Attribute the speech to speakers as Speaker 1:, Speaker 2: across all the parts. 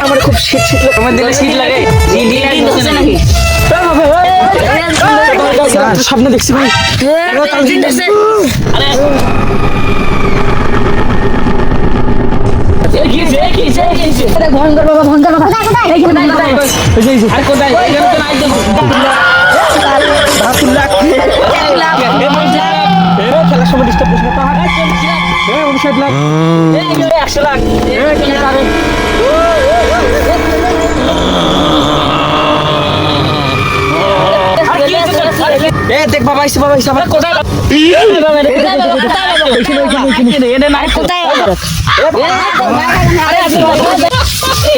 Speaker 1: আমার খুব শীত শীত লাগে।
Speaker 2: তোমার দিলে শীত লাগে?
Speaker 1: নাকি সামনে দেখছি ভাই।
Speaker 3: ভয়ঙ্কর বাবা, ভয়ঙ্কর বাবা।
Speaker 2: আর কোথায়? এখানে তো নাই তো।
Speaker 1: খেলার সময় ডিস্টার্ব করিস না তো। 50 লাখ।
Speaker 2: 100 লাখ।
Speaker 1: দেখ বাবা আইসে আমার
Speaker 2: কোথায়? এটা নাই কোথায়?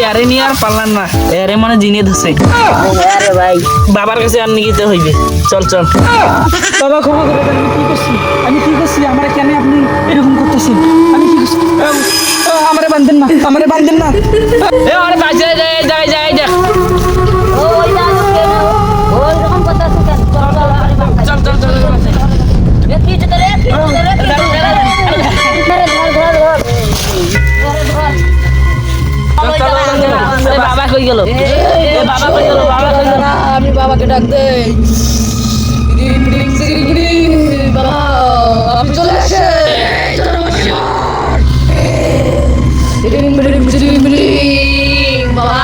Speaker 2: আরে নিয়ে আর পারলাম না। আরে মানে জিনিয়ে ধরছে।
Speaker 3: আরে ভাই,
Speaker 2: বাবার কাছে আর নিতে হইবে। চল চল।
Speaker 1: বাবা ক্ষমা করে দেন, আমি কি করছি আমার কেন আপনি এরকম করতেছেন? আমি কি করছি? আমারে বাঁধেন না
Speaker 2: এ আরে বাজে যাই দেখ।
Speaker 3: ওই না ওই রকম কথা আছে কেন?
Speaker 2: চল চল চল।
Speaker 3: কি যেতে রে?
Speaker 2: বাবা কই গেল?
Speaker 3: আমি বাবাকে ডাক দেই। বাবা আপনি চলে আসে। বাবা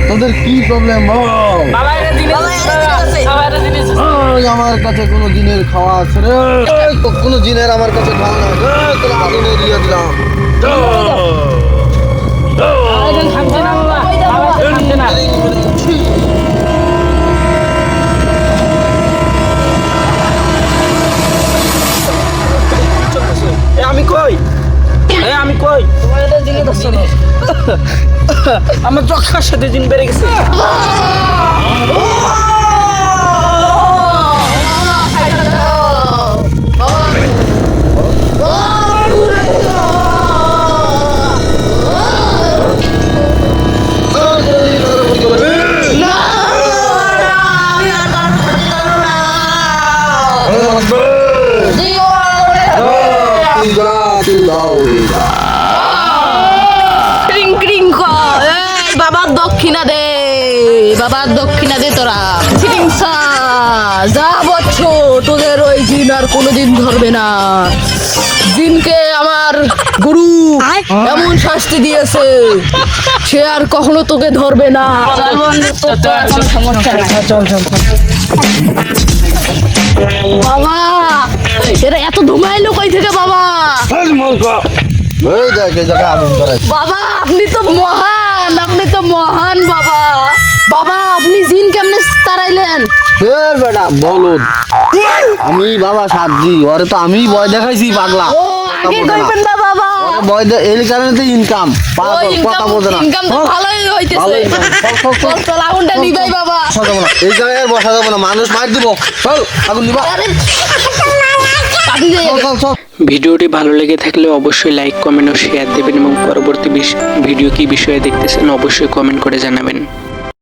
Speaker 4: তোদের কি প্রবলেম বল?
Speaker 2: বাবা এটা জিনিস।
Speaker 4: আমার কাছে কোনো জিনের খাওয়া আছে রে? তো কোনো জিনের আমার কাছে খাওয়া নাই রে, তোর আগুনে দিয়ে দিলাম।
Speaker 2: থামছে না বাবা। থামছে না।
Speaker 1: আমি কই আমার চক্ষার সাথে জিন বেড়ে গেছে।
Speaker 3: বাবার দক্ষিণা দে, বাবার দক্ষিণা দে তোরা। যা বচ্ছ, তোদের ওই জিন আর কোনোদিন ধরবে না। জিনকে আমার গুরু এমন শাস্তি দিয়েছে, সে আর কখনো তোকে ধরবে না। বাবা এরা এত ধুমাইলো কই থেকে বাবা?
Speaker 4: এই দেখ এই জায়গায় আগুন ধরাইছে।
Speaker 3: বাবা আপনি তো মহান বাবা। বাবা আপনি জিন কেমনে তাড়াইলেন?
Speaker 4: ফের বেটা বলদ, আমি বাবা সাজি ওরে তো আমি ভয় দেখাইছি পাগলা।
Speaker 3: ও আগে কইবেন না বাবা।
Speaker 4: ওরে ভয় দে এই কারণে তো ইনকাম কথা বোঝে না।
Speaker 3: ইনকাম তো ভালোই হইতেছে।
Speaker 4: ভালোই
Speaker 3: চল চল আগুনটা নিবাই বাবা।
Speaker 4: বসা যাবো না, এই জায়গায় বসা যাবো না, মানুষ মার দিব। চল আগুন নিবা।
Speaker 3: আরে কাটি যাই আগে।
Speaker 4: চল
Speaker 5: ভিডিওটি ভালো লেগে থাকলে অবশ্যই লাইক কমেন্ট ও শেয়ার দেবেন এবং পরবর্তী ভিডিও কি বিষয়ে দেখতেছেন অবশ্যই কমেন্ট করে জানাবেন।